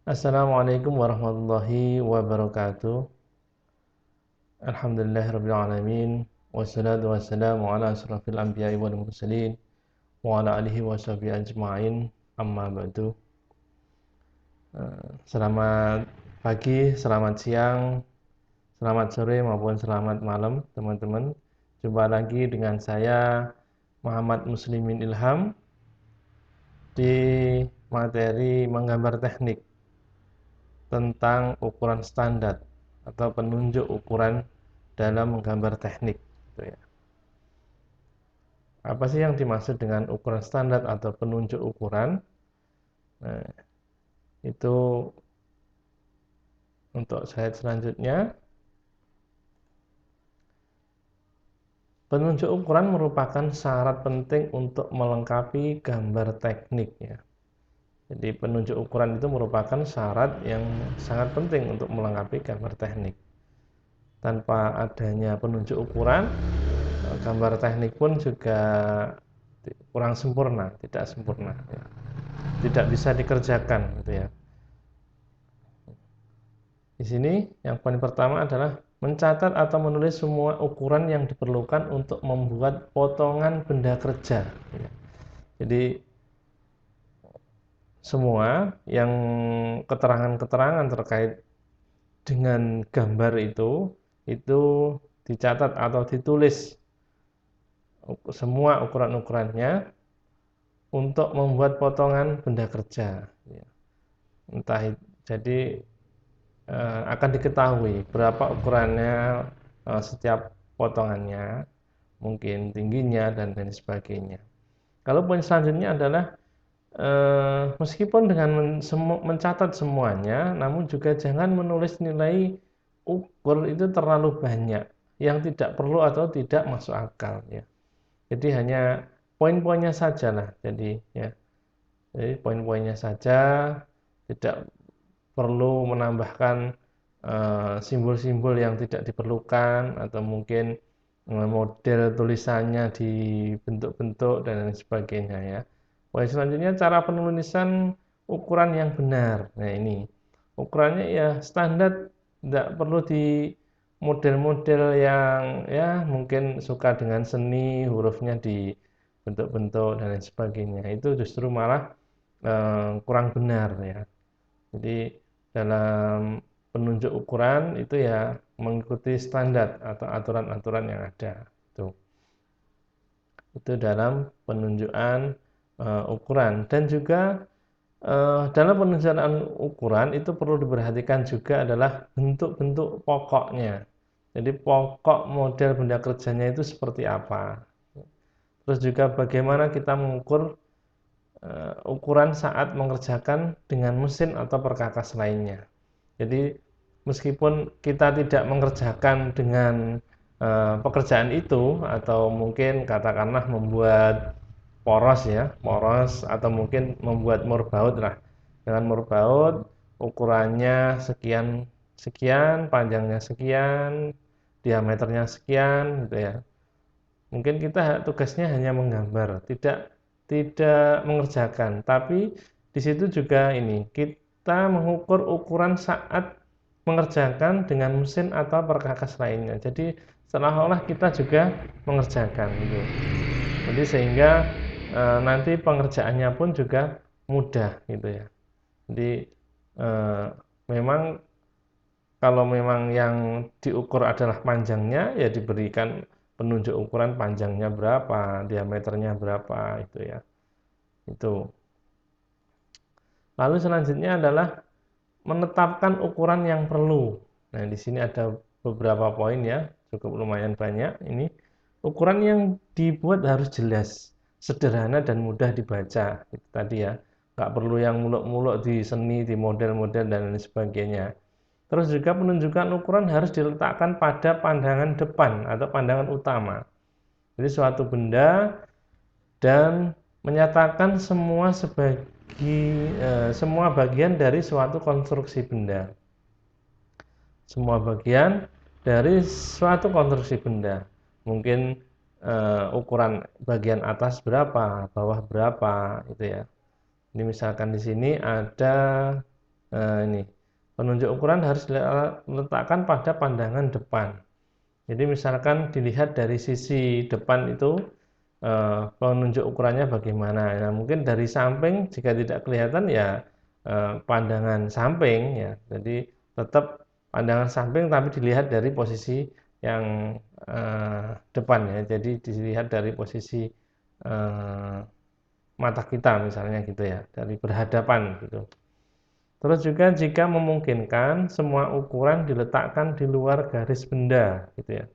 Assalamualaikum warahmatullahi wabarakatuh. Alhamdulillahirabbil alamin wassalatu wassalamu ala asrofil anbiya'i wal mursalin wa ala alihi washabihi ajma'in amma ba'du. Selamat pagi, selamat siang, selamat sore maupun selamat malam teman-teman. Jumpa lagi dengan saya Muhammad Muslimin Ilham di materi menggambar teknik tentang ukuran standar atau penunjuk ukuran dalam menggambar teknik gitu ya. Apa sih yang dimaksud dengan ukuran standar atau penunjuk ukuran? Nah, itu untuk slide selanjutnya. Penunjuk ukuran merupakan syarat penting untuk melengkapi gambar teknik ya. Jadi penunjuk ukuran itu merupakan syarat yang sangat penting untuk melengkapi gambar teknik. Tanpa adanya penunjuk ukuran, gambar teknik pun juga kurang sempurna, tidak sempurna ya. Tidak bisa dikerjakan gitu ya. Di sini yang poin pertama adalah mencatat atau menulis semua ukuran yang diperlukan untuk membuat potongan benda kerja ya. Jadi semua yang keterangan-keterangan terkait dengan gambar itu dicatat atau ditulis semua ukuran-ukurannya untuk membuat potongan benda kerja ya. Entah jadi akan diketahui berapa ukurannya setiap potongannya, mungkin tingginya dan lain sebagainya. Kalau poin selanjutnya adalah meskipun dengan mencatat semuanya, namun juga jangan menulis nilai ukur itu terlalu banyak yang tidak perlu atau tidak masuk akal ya. Jadi hanya poin-poinnya saja lah. Jadi ya, jadi poin-poinnya saja, tidak perlu menambahkan simbol-simbol yang tidak diperlukan atau mungkin model tulisannya dibentuk-bentuk dan lain sebagainya ya. Poin selanjutnya cara penulisan ukuran yang benar. Nah ini ukurannya ya standar, tidak perlu di model-model yang ya mungkin suka dengan seni hurufnya dibentuk-bentuk dan lain sebagainya. Itu justru malah kurang benar ya. Jadi dalam penunjuk ukuran itu ya mengikuti standar atau aturan-aturan yang ada. Itu dalam penunjukan ukuran. Dan juga dalam penunjukan ukuran itu perlu diperhatikan juga adalah bentuk-bentuk pokoknya. Jadi pokok model benda kerjanya itu seperti apa. Terus juga bagaimana kita mengukur ukuran saat mengerjakan dengan mesin atau perkakas lainnya. Jadi meskipun kita tidak mengerjakan dengan pekerjaan itu atau mungkin katakanlah membuat poros ya, poros atau mungkin membuat murbaut lah. Dengan murbaut ukurannya sekian sekian, panjangnya sekian, diameternya sekian gitu ya. Mungkin kita tugasnya hanya menggambar, tidak mengerjakan, tapi di situ juga ini kita mengukur ukuran saat mengerjakan dengan mesin atau perkakas lainnya. Jadi seolah-olah kita juga mengerjakan gitu. Jadi sehingga nanti pengerjaannya pun juga mudah gitu ya. Jadi memang kalau memang yang diukur adalah panjangnya, ya diberikan penunjuk ukuran panjangnya berapa, diameternya berapa, itu ya. Itu. Lalu selanjutnya adalah menetapkan ukuran yang perlu. Nah, di sini ada beberapa poin ya, cukup lumayan banyak. Ini ukuran yang dibuat harus jelas, sederhana dan mudah dibaca. Itu tadi ya, nggak perlu yang muluk-muluk di seni, di model-model dan lain sebagainya. Terus juga penunjukan ukuran harus diletakkan pada pandangan depan atau pandangan utama. Jadi suatu benda dan menyatakan semua bagian dari suatu konstruksi benda. Semua bagian dari suatu konstruksi benda. Mungkin ukuran bagian atas berapa, bawah berapa, itu ya. Ini misalkan di sini ada Ini penunjuk ukuran harus diletakkan pada pandangan depan. Jadi misalkan dilihat dari sisi depan itu penunjuk ukurannya bagaimana. Nah, mungkin dari samping jika tidak kelihatan ya pandangan samping ya. Jadi tetap pandangan samping tapi dilihat dari posisi yang depan ya. Jadi dilihat dari posisi mata kita misalnya gitu ya, dari berhadapan gitu. Terus juga jika memungkinkan semua ukuran diletakkan di luar garis benda gitu ya.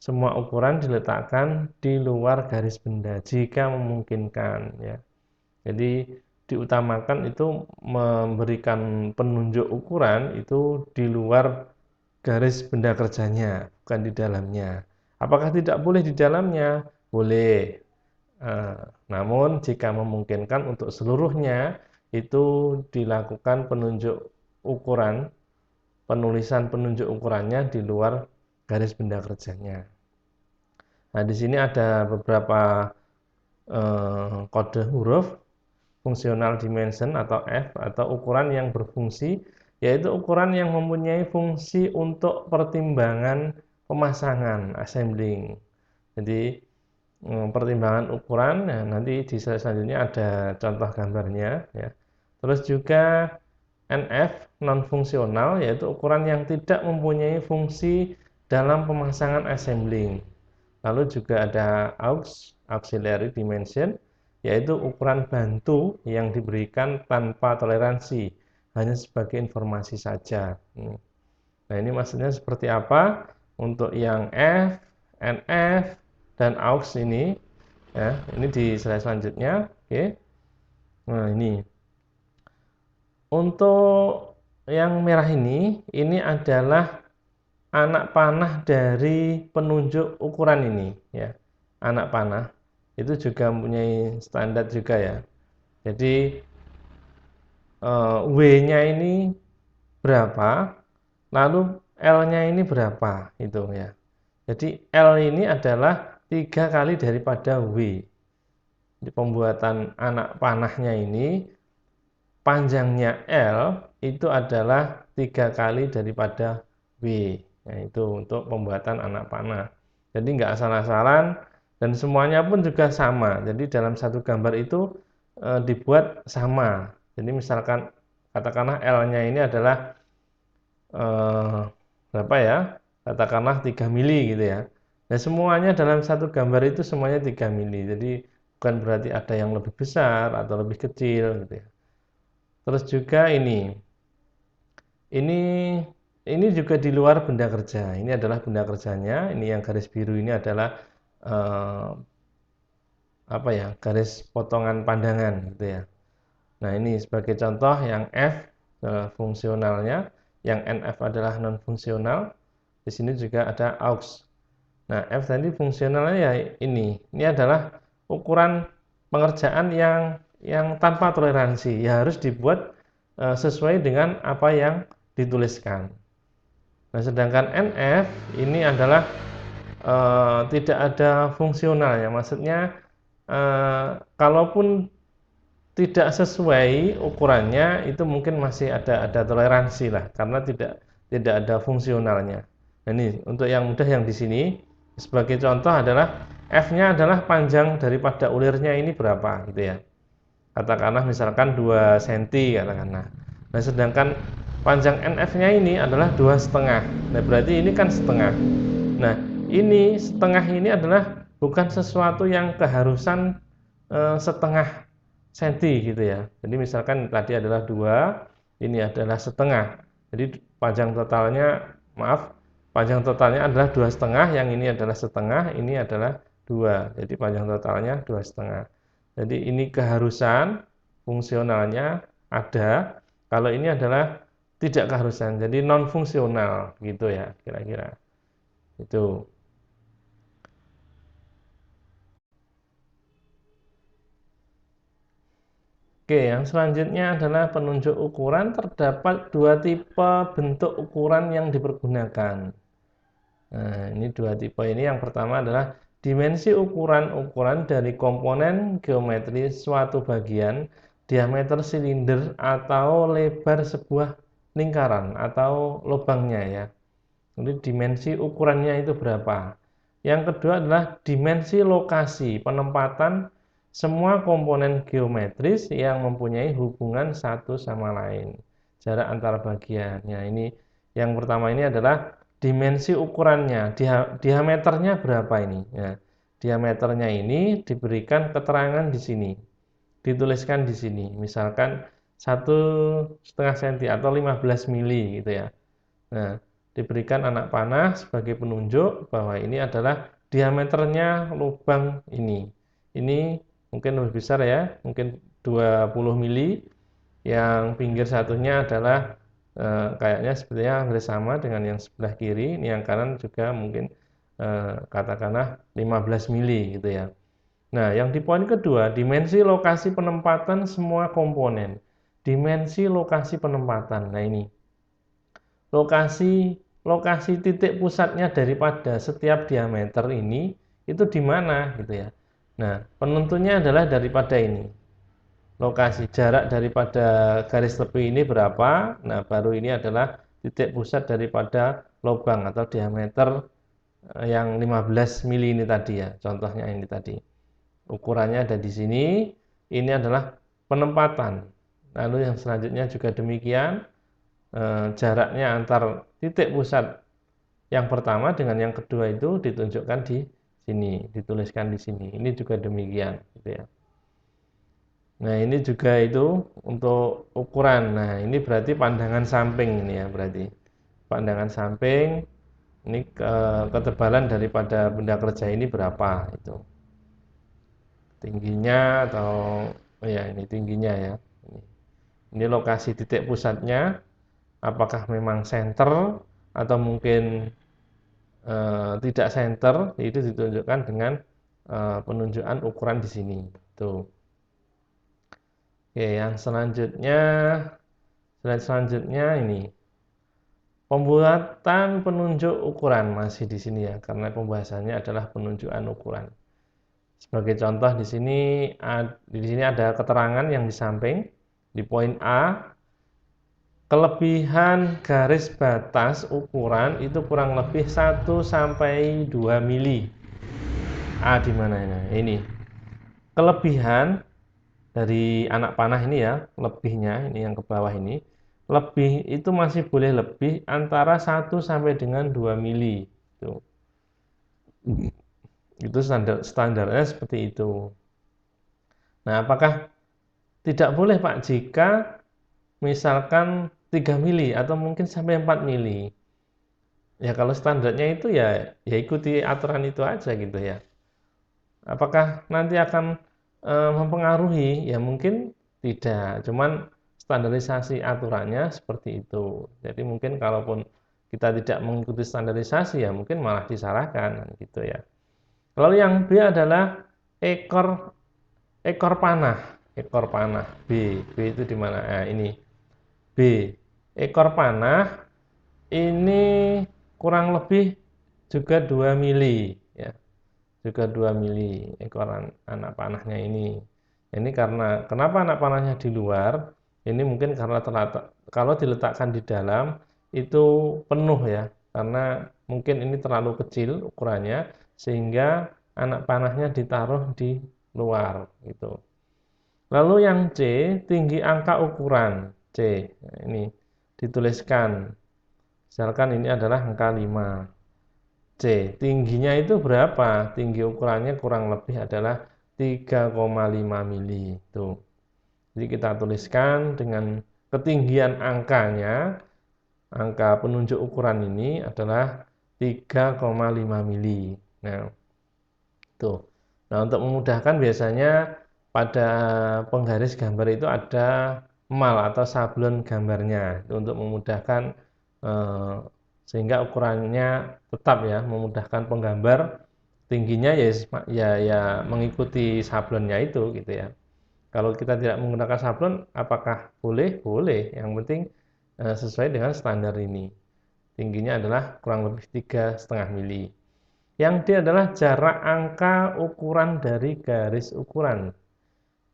Semua ukuran diletakkan di luar garis benda jika memungkinkan ya. Jadi diutamakan itu memberikan penunjuk ukuran itu di luar garis benda kerjanya, bukan di dalamnya. Apakah tidak boleh di dalamnya? Boleh. Namun jika memungkinkan untuk seluruhnya itu dilakukan penunjuk ukuran, penulisan penunjuk ukurannya di luar garis benda kerjanya. Nah, di sini ada beberapa kode huruf fungsional dimension atau F atau ukuran yang berfungsi, yaitu ukuran yang mempunyai fungsi untuk pertimbangan pemasangan assembling. Jadi pertimbangan ukuran, ya, nanti di slide selanjutnya ada contoh gambarnya ya. Terus juga NF non fungsional, yaitu ukuran yang tidak mempunyai fungsi dalam pemasangan assembling. Lalu juga ada AUX auxiliary dimension, yaitu ukuran bantu yang diberikan tanpa toleransi, hanya sebagai informasi saja. Nah, ini maksudnya seperti apa? Untuk yang F, NF, dan AUX ini ya, ini di slide selanjutnya. Oke. Nah, ini untuk yang merah ini adalah anak panah dari penunjuk ukuran ini ya. Anak panah itu juga mempunyai standar juga ya. Jadi W-nya ini berapa, lalu L-nya ini berapa itu ya. Jadi L ini adalah 3 kali daripada W. Di pembuatan anak panahnya ini panjangnya L itu adalah 3 kali daripada W. Nah, itu untuk pembuatan anak panah. Jadi nggak asal-asalan dan semuanya pun juga sama. Jadi dalam satu gambar itu dibuat sama. Jadi misalkan katakanlah L-nya ini adalah berapa ya? Katakanlah 3 mili gitu ya. Nah, semuanya dalam satu gambar itu semuanya 3 mili. Jadi bukan berarti ada yang lebih besar atau lebih kecil gitu ya. Terus juga ini ini juga di luar benda kerja. Ini adalah benda kerjanya. Ini yang garis biru ini adalah eh, apa ya? Garis potongan pandangan gitu ya. Nah, ini sebagai contoh yang F fungsionalnya, yang NF adalah non fungsional. Di sini juga ada AUX. Nah, F tadi fungsionalnya ya ini. Ini adalah ukuran pengerjaan yang tanpa toleransi. Ya harus dibuat sesuai dengan apa yang dituliskan. Nah, sedangkan NF ini adalah tidak ada fungsional ya. Maksudnya kalaupun tidak sesuai ukurannya itu mungkin masih ada toleransi lah karena tidak ada fungsionalnya. Nah, ini untuk yang mudah yang di sini sebagai contoh adalah F-nya adalah panjang daripada ulirnya ini berapa gitu ya. Katakanlah misalkan 2 cm katakanlah. Nah, sedangkan panjang NF-nya ini adalah 2,5. Nah, berarti ini kan setengah. Nah, ini setengah ini adalah bukan sesuatu yang keharusan setengah senti gitu ya. Jadi misalkan tadi adalah 2, ini adalah setengah. Jadi panjang totalnya adalah 2,5, yang ini adalah setengah, ini adalah 2. Jadi panjang totalnya 2,5. Jadi ini keharusan fungsionalnya ada. Kalau ini adalah tidak keharusan, jadi non fungsional gitu ya kira-kira. Itu. Oke, yang selanjutnya adalah penunjuk ukuran. Terdapat dua tipe bentuk ukuran yang dipergunakan. Nah, ini dua tipe ini. Yang pertama adalah dimensi ukuran-ukuran dari komponen geometri suatu bagian diameter silinder atau lebar sebuah lingkaran atau lubangnya ya. Jadi dimensi ukurannya itu berapa. Yang kedua adalah dimensi lokasi penempatan semua komponen geometris yang mempunyai hubungan satu sama lain. Jarak antara bagian. Ya, ini yang pertama ini adalah dimensi ukurannya. Diameternya berapa ini? Ya, diameternya ini diberikan keterangan di sini. Dituliskan di sini. Misalkan 1,5 cm atau 15 mili gitu ya. Nah, diberikan anak panah sebagai penunjuk bahwa ini adalah diameternya lubang ini. Ini mungkin lebih besar ya, mungkin 20 mili. Yang pinggir satunya adalah kayaknya sepertinya hampir sama dengan yang sebelah kiri. Ini yang kanan juga mungkin katakanlah 15 mili gitu ya. Nah, yang di poin kedua, dimensi lokasi penempatan semua komponen. Dimensi lokasi penempatan. Nah, ini lokasi titik pusatnya daripada setiap diameter ini itu di mana gitu ya. Nah, penentunya adalah daripada ini. Lokasi jarak daripada garis tepi ini berapa? Nah, baru ini adalah titik pusat daripada lubang atau diameter yang 15 mili ini tadi ya. Contohnya ini tadi. Ukurannya ada di sini. Ini adalah penempatan. Lalu yang selanjutnya juga demikian. Jaraknya antar titik pusat yang pertama dengan yang kedua itu ditunjukkan di sini, dituliskan di sini. Ini juga demikian, gitu ya. Nah, ini juga itu untuk ukuran. Nah, ini berarti pandangan samping ini ya, berarti pandangan samping ini ketebalan daripada benda kerja ini berapa itu. Tingginya atau ya ini tingginya ya. Ini lokasi titik pusatnya. Apakah memang center atau mungkin tidak center, itu ditunjukkan dengan penunjukan ukuran di sini. Tuh. Oke, yang selanjutnya, slide selanjutnya ini pembuatan penunjuk ukuran masih di sini ya, karena pembahasannya adalah penunjukan ukuran. Sebagai contoh di sini ada keterangan yang di samping di poin A. Kelebihan garis batas ukuran itu kurang lebih 1 sampai 2 mili. A di mana ini? Ini. Kelebihan dari anak panah ini ya, lebihnya ini yang ke bawah ini. Lebih itu masih boleh lebih antara 1 sampai dengan 2 mili. Tuh. Itu standarnya seperti itu. Nah, apakah tidak boleh Pak jika misalkan 3 mili atau mungkin sampai 4 mili? Ya kalau standarnya itu ya ikuti aturan itu aja gitu ya. Apakah nanti akan mempengaruhi? Ya mungkin tidak, cuman standarisasi aturannya seperti itu. Jadi mungkin kalaupun kita tidak mengikuti standarisasi ya mungkin malah disalahkan gitu ya. Lalu yang B adalah ekor ekor panah, ekor panah B. B itu di mana? Nah, ini B. Ekor panah ini kurang lebih juga 2 mili ya. Juga 2 mili ekoran anak panahnya ini. Ini karena kenapa anak panahnya di luar? Ini mungkin karena kalau diletakkan di dalam itu penuh ya. Karena mungkin ini terlalu kecil ukurannya sehingga anak panahnya ditaruh di luar gitu. Lalu yang C, tinggi angka ukuran C. Nah, ini dituliskan. Misalkan ini adalah angka 5. C, tingginya itu berapa? Tinggi ukurannya kurang lebih adalah 3,5 mili. Tuh. Jadi kita tuliskan dengan ketinggian angkanya, angka penunjuk ukuran ini adalah 3,5 mili. Nah, tuh. Nah, untuk memudahkan biasanya pada penggaris gambar itu ada mal atau sablon gambarnya untuk memudahkan sehingga ukurannya tetap ya memudahkan penggambar tingginya ya mengikuti sablonnya itu gitu ya. Kalau kita tidak menggunakan sablon apakah boleh? Boleh. Yang penting sesuai dengan standar ini. Tingginya adalah kurang lebih 3,5 mili. Yang D adalah jarak angka ukuran dari garis ukuran.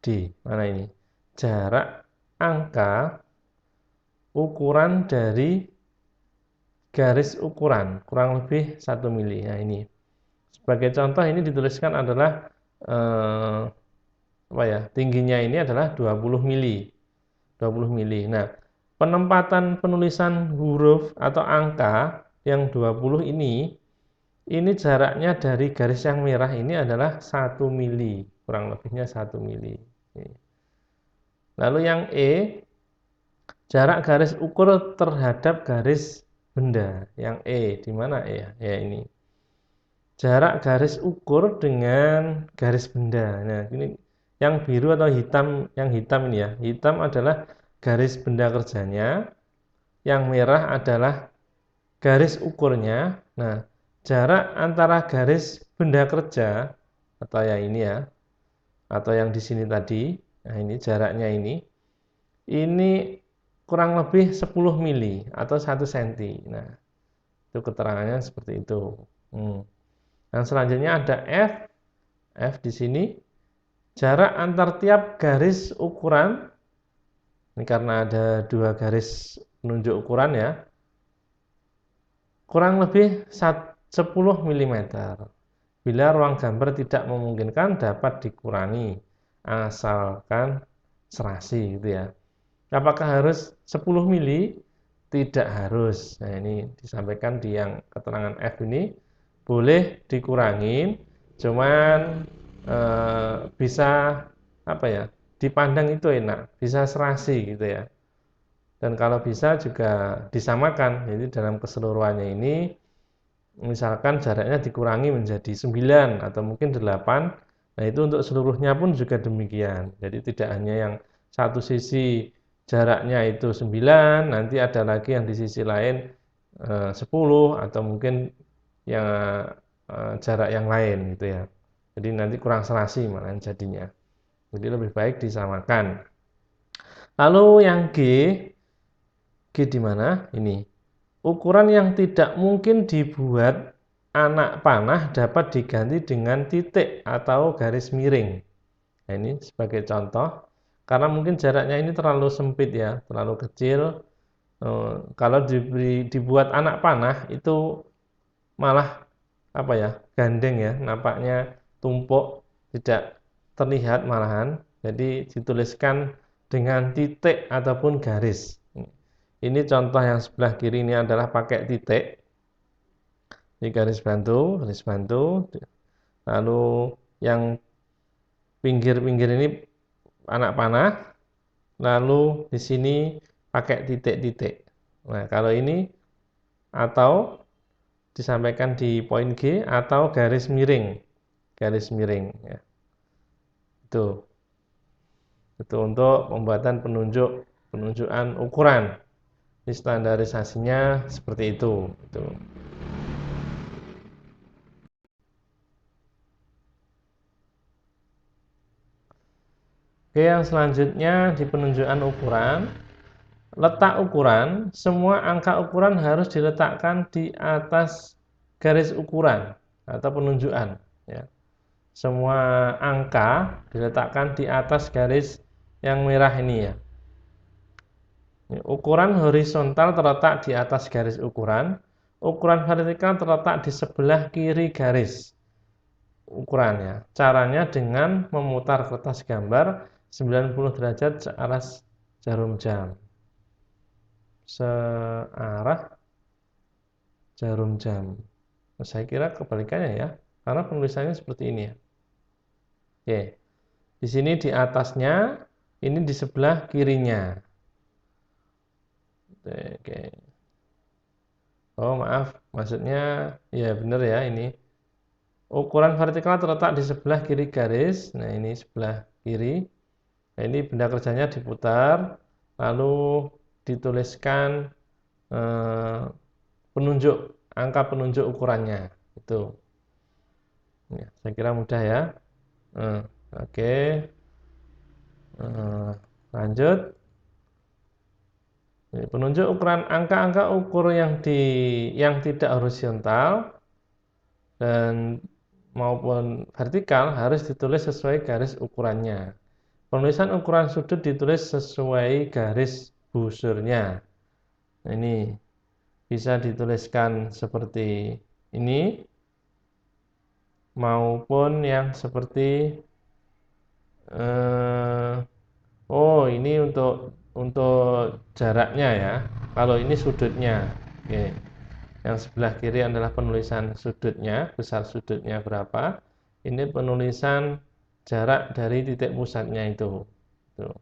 D, mana ini? jarak angka ukuran dari garis ukuran kurang lebih 1 mili. Nah, ini sebagai contoh ini dituliskan adalah tingginya ini adalah 20 mili. 20 mili. Nah, penempatan penulisan huruf atau angka yang 20 ini jaraknya dari garis yang merah ini adalah 1 mili, kurang lebihnya 1 mili. Lalu yang E, jarak garis ukur terhadap garis benda. Yang E, di mana E ya? Ya ini. Jarak garis ukur dengan garis benda. Nah, ini yang biru atau hitam, yang hitam ini ya. Hitam adalah garis benda kerjanya, yang merah adalah garis ukurnya. Nah, jarak antara garis benda kerja atau yang ini ya, atau yang di sini tadi, nah ini jaraknya ini kurang lebih 10 mili atau 1 cm. Nah, itu keterangannya seperti itu. Dan selanjutnya ada F. F di sini jarak antar tiap garis ukuran. Ini karena ada 2 garis penunjuk ukuran ya. Kurang lebih 10 mm. Bila ruang gambar tidak memungkinkan dapat dikurangi asalkan serasi gitu ya. Apakah harus 10 mili? Tidak harus. Nah, ini disampaikan di yang keterangan F ini boleh dikurangin, cuman bisa dipandang itu enak, bisa serasi gitu ya. Dan kalau bisa juga disamakan, jadi dalam keseluruhannya ini misalkan jaraknya dikurangi menjadi 9 atau mungkin 8. Nah, itu untuk seluruhnya pun juga demikian. Jadi tidak hanya yang satu sisi jaraknya itu 9, nanti ada lagi yang di sisi lain 10 atau mungkin yang jarak yang lain gitu ya. Jadi nanti kurang serasi malah jadinya. Jadi lebih baik disamakan. Lalu yang G di mana? Ini. Ukuran yang tidak mungkin dibuat anak panah dapat diganti dengan titik atau garis miring. Nah, ini sebagai contoh. Karena mungkin jaraknya ini terlalu sempit ya, terlalu kecil. Kalau dibuat anak panah itu malah gandeng ya, nampaknya tumpuk, tidak terlihat malahan. Jadi dituliskan dengan titik ataupun garis. Ini contoh yang sebelah kiri ini adalah pakai titik. Ini garis bantu. Lalu yang pinggir-pinggir ini anak panah. Lalu di sini pakai titik-titik. Nah, kalau ini atau disampaikan di poin G atau garis miring. Garis miring ya. Itu untuk pembuatan penunjukan ukuran. Ini standarisasinya seperti itu. Oke, yang selanjutnya di penunjukan ukuran, letak ukuran, semua angka ukuran harus diletakkan di atas garis ukuran atau penunjukan. Ya. Semua angka diletakkan di atas garis yang merah ini ya. Ukuran horizontal terletak di atas garis ukuran, ukuran vertikal terletak di sebelah kiri garis ukurannya. Caranya dengan memutar kertas gambar 90 derajat searah jarum jam. Searah jarum jam. Saya kira kebalikannya ya, karena penulisannya seperti ini ya. Oke. Di sini di atasnya, ini di sebelah kirinya. Oke. Oh, maaf, maksudnya ya benar ya ini. Ukuran vertikal terletak di sebelah kiri garis. Nah, ini sebelah kiri. Nah, ini benda kerjanya diputar, lalu dituliskan angka penunjuk ukurannya. Itu. Ya, saya kira mudah ya. Oke. Lanjut. Penunjuk ukuran angka-angka ukur yang tidak horizontal dan maupun vertikal harus ditulis sesuai garis ukurannya. Penulisan ukuran sudut ditulis sesuai garis busurnya. Nah, ini bisa dituliskan seperti ini maupun yang seperti oh ini untuk jaraknya ya. Kalau ini sudutnya. Oke. Yang sebelah kiri adalah penulisan sudutnya, besar sudutnya berapa. Ini penulisan jarak dari titik pusatnya itu. Tuh.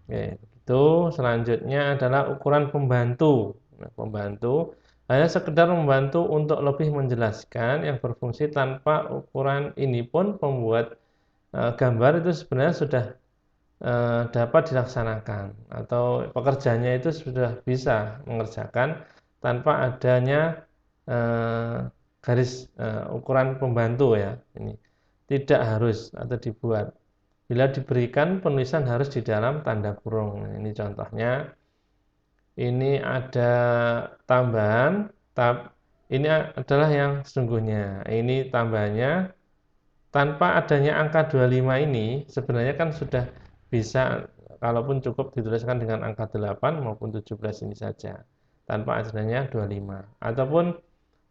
Oke, itu selanjutnya adalah ukuran pembantu. Nah, pembantu hanya sekedar membantu untuk lebih menjelaskan yang berfungsi. Tanpa ukuran ini pun pembuat gambar itu sebenarnya sudah dapat dilaksanakan, atau pekerjanya itu sudah bisa mengerjakan tanpa adanya garis ukuran pembantu ya. Ini tidak harus atau dibuat. Bila diberikan, penulisan harus di dalam tanda kurung. Nah, ini contohnya. Ini ada tambahan, ini adalah yang sesungguhnya. Ini tambahannya. Tanpa adanya angka 25 ini, sebenarnya kan sudah bisa, kalaupun cukup dituliskan dengan angka 8 maupun 17 ini saja. Tanpa adanya 25. Ataupun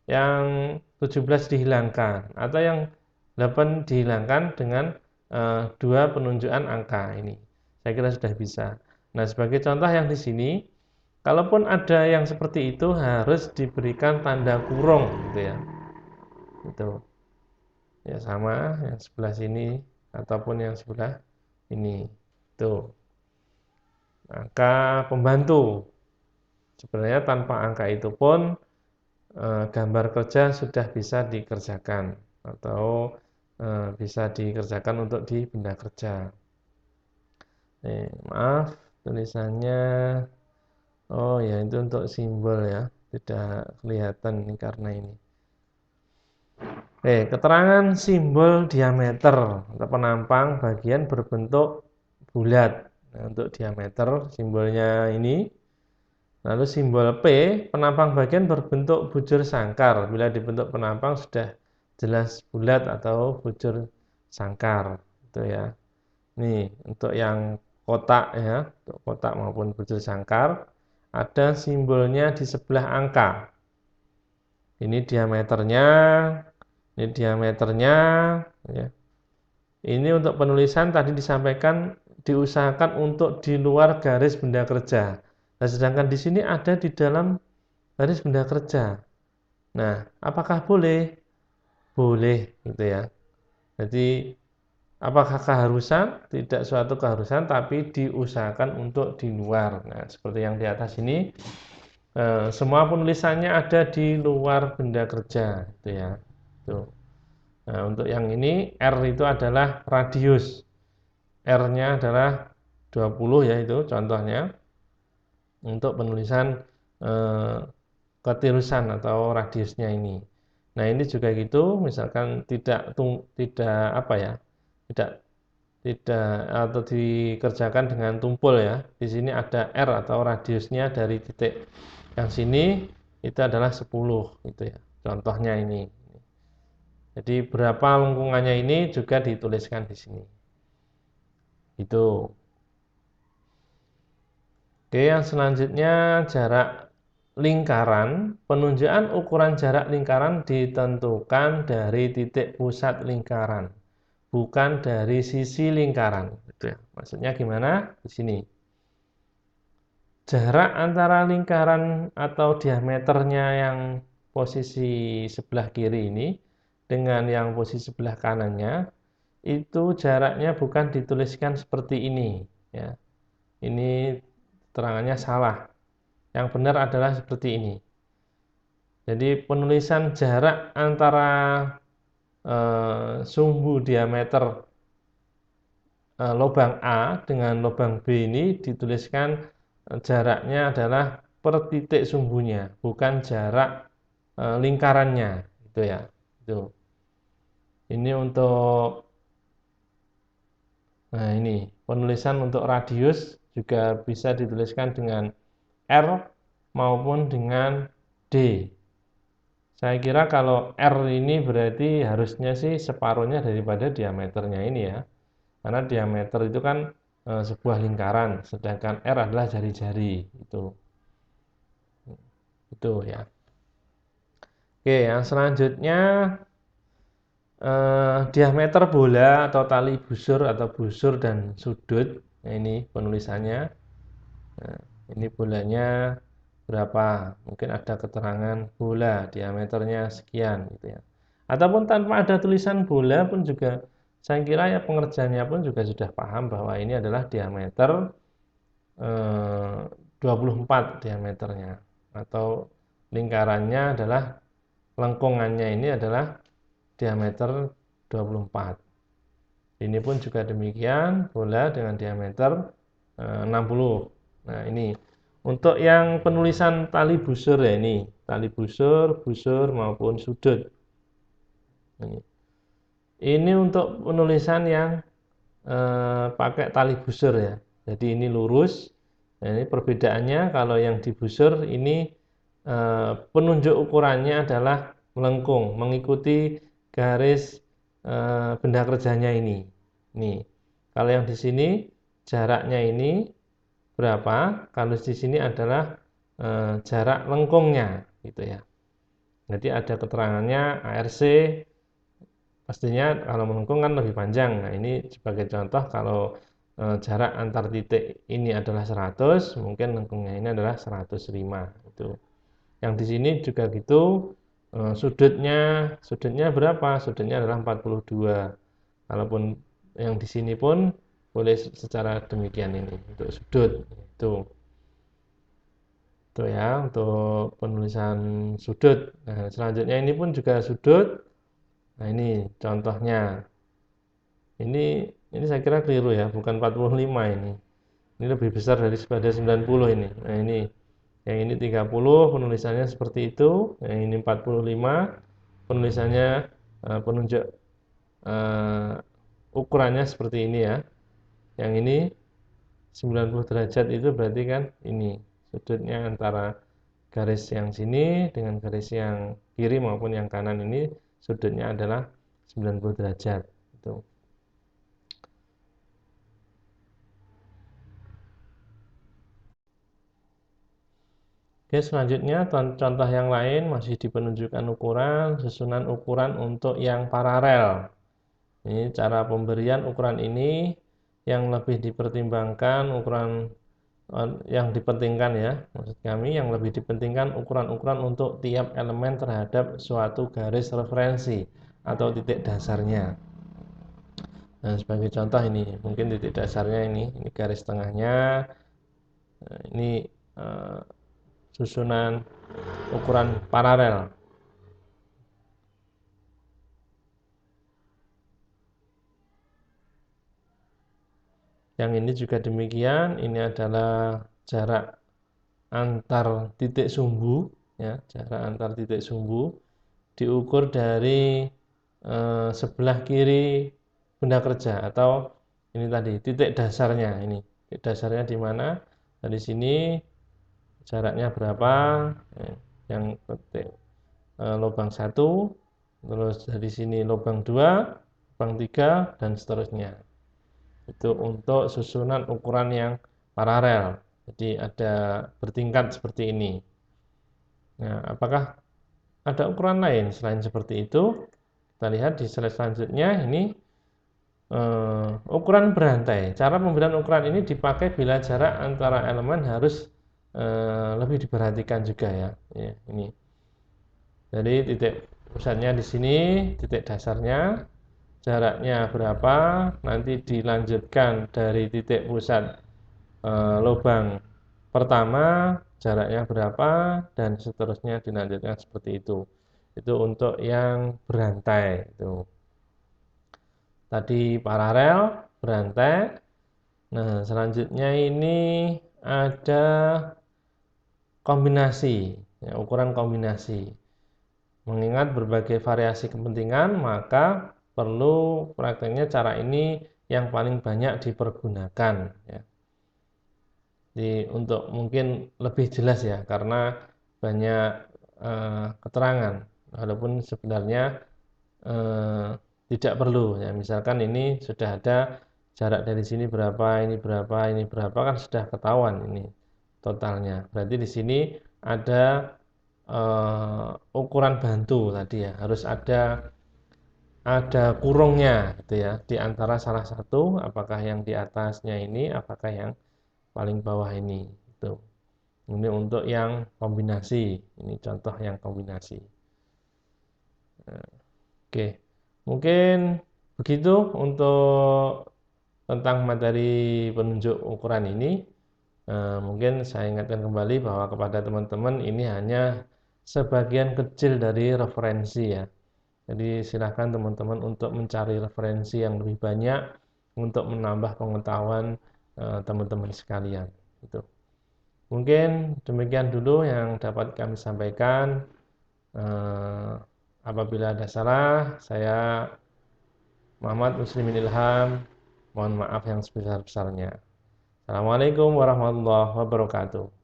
yang 17 dihilangkan, atau yang 8 dihilangkan dengan dua penunjukan angka ini. Saya kira sudah bisa. Nah, sebagai contoh yang di sini, kalaupun ada yang seperti itu harus diberikan tanda kurung gitu ya. Itu. Ya sama yang sebelah sini ataupun yang sebelah ini. Tuh. Angka pembantu. Sebenarnya tanpa angka itu pun gambar kerja sudah bisa dikerjakan atau bisa dikerjakan untuk di benda kerja. Maaf, tulisannya oh ya itu untuk simbol ya, tidak kelihatan ini karena ini. Keterangan simbol diameter atau penampang bagian berbentuk bulat. Nah, untuk diameter simbolnya ini. Lalu simbol P, penampang bagian berbentuk bujur sangkar. Bila dibentuk penampang sudah jelas bulat atau bujur sangkar. Itu ya. Nih, untuk yang kotak ya, untuk kotak maupun bujur sangkar, ada simbolnya di sebelah angka. Ini diameternya, ya. Ini untuk penulisan tadi disampaikan diusahakan untuk di luar garis benda kerja. Nah, sedangkan di sini ada di dalam garis benda kerja. Nah, apakah boleh? Boleh, gitu ya. Jadi, apakah keharusan? Tidak suatu keharusan, tapi diusahakan untuk di luar. Nah, seperti yang di atas ini, semua penulisannya ada di luar benda kerja, gitu ya. Tuh. Nah, untuk yang ini R itu adalah radius. R-nya adalah 20 ya itu contohnya untuk penulisan ketirusan atau radiusnya ini. Nah, ini juga gitu, misalkan tidak apa ya? Tidak tidak atau dikerjakan dengan tumpul ya. Di sini ada R atau radiusnya dari titik yang sini itu adalah 10 gitu ya. Contohnya ini. Jadi berapa lengkungannya ini juga dituliskan di sini. Itu. Oke, yang selanjutnya jarak lingkaran. Penunjukan ukuran jarak lingkaran ditentukan dari titik pusat lingkaran, bukan dari sisi lingkaran. Gitu ya. Maksudnya gimana? Di sini. Jarak antara lingkaran atau diameternya yang posisi sebelah kiri ini dengan yang posisi sebelah kanannya itu jaraknya bukan dituliskan seperti ini ya. Ini terangannya salah. Yang benar adalah seperti ini. Jadi penulisan jarak antara sumbu diameter lubang A dengan lubang B ini dituliskan jaraknya adalah per titik sumbunya, bukan jarak lingkarannya, gitu ya. Itu. Ini untuk nah ini penulisan untuk radius juga bisa dituliskan dengan R maupun dengan D. Saya kira kalau R ini berarti harusnya sih separuhnya daripada diameternya ini ya. Karena diameter itu kan sebuah lingkaran, sedangkan R adalah jari-jari. Itu ya. Oke, yang selanjutnya diameter bola atau tali busur atau busur dan sudut. Nah, ini penulisannya. Nah, ini bolanya berapa? Mungkin ada keterangan bola diameternya sekian gitu ya. Ataupun tanpa ada tulisan bola pun juga saya kira ya pengerjanya pun juga sudah paham bahwa ini adalah diameter 24 diameternya, atau lingkarannya adalah lengkungannya ini adalah diameter 24. Ini pun juga demikian, bola dengan diameter 60. Nah, ini untuk yang penulisan tali busur ya, ini tali busur, busur maupun sudut. Ini untuk penulisan yang pakai tali busur ya. Jadi ini lurus. Nah, ini perbedaannya kalau yang di busur ini penunjuk ukurannya adalah melengkung, mengikuti garis benda kerjanya ini. Nih, kalau yang di sini jaraknya ini berapa? Kalau di sini adalah jarak lengkungnya, gitu ya. Jadi ada keterangannya ARC. Pastinya kalau melengkung kan lebih panjang. Nah, ini sebagai contoh kalau jarak antar titik ini adalah 100, mungkin lengkungnya ini adalah 105 itu. Yang di sini juga gitu, sudutnya berapa? Sudutnya adalah 42. Kalaupun yang di sini pun boleh secara demikian ini untuk sudut itu. Itu ya untuk penulisan sudut. Nah, selanjutnya ini pun juga sudut. Nah, ini contohnya. Ini saya kira keliru ya, bukan 45 ini. Ini lebih besar daripada 90 ini. Nah, ini yang ini 30 penulisannya seperti itu, yang ini 45 penulisannya penunjuk ukurannya seperti ini ya. Yang ini 90 derajat itu berarti kan ini sudutnya antara garis yang sini dengan garis yang kiri maupun yang kanan ini sudutnya adalah 90 derajat itu. Oke, selanjutnya contoh yang lain masih di penunjukan ukuran, susunan ukuran untuk yang paralel. Ini cara pemberian ukuran ini yang lebih dipertimbangkan ukuran yang dipentingkan ya, maksud kami yang lebih dipentingkan ukuran-ukuran untuk tiap elemen terhadap suatu garis referensi atau titik dasarnya. Nah, sebagai contoh ini, mungkin titik dasarnya ini garis tengahnya, ini susunan ukuran paralel. Yang ini juga demikian, ini adalah jarak antar titik sumbu ya, jarak antar titik sumbu diukur dari sebelah kiri benda kerja, atau ini tadi titik dasarnya. Ini titik dasarnya di mana? Dari sini jaraknya berapa? Yang titik lubang 1, terus dari sini lubang 2, lubang 3, dan seterusnya. Itu untuk susunan ukuran yang paralel. Jadi ada bertingkat seperti ini. Nah, apakah ada ukuran lain selain seperti itu? Kita lihat di slide selanjutnya. Ini ukuran berantai. Cara pemberian ukuran ini dipakai bila jarak antara elemen harus lebih diperhatikan juga ya. Ini. Jadi titik pusatnya di sini, titik dasarnya, jaraknya berapa, nanti dilanjutkan dari titik pusat lubang pertama, jaraknya berapa, dan seterusnya dilanjutkan seperti itu. Itu untuk yang berantai itu. Tadi paralel, berantai. Nah, selanjutnya ini ada kombinasi, ya, ukuran kombinasi. Mengingat berbagai variasi kepentingan, maka perlu prakteknya cara ini yang paling banyak dipergunakan. Ya. Jadi untuk mungkin lebih jelas ya, karena banyak keterangan. walaupun sebenarnya eh, tidak perlu ya. Misalkan ini sudah ada jarak dari sini berapa, ini berapa kan sudah ketahuan ini totalnya. Berarti di sini ada ukuran bantu tadi ya, harus ada kurungnya gitu ya di antara salah satu, apakah yang di atasnya ini, apakah yang paling bawah ini. Itu. Ini untuk yang kombinasi. Ini contoh yang kombinasi. Oke, mungkin begitu untuk tentang materi penunjuk ukuran ini. Mungkin saya ingatkan kembali bahwa kepada teman-teman ini hanya sebagian kecil dari referensi ya. Jadi silakan teman-teman untuk mencari referensi yang lebih banyak untuk menambah pengetahuan teman-teman sekalian. Itu. Mungkin demikian dulu yang dapat kami sampaikan. Eh, Apabila ada salah, saya Muhammad Muslimin Ilham, mohon maaf yang sebesar-besarnya. Assalamualaikum warahmatullahi wabarakatuh.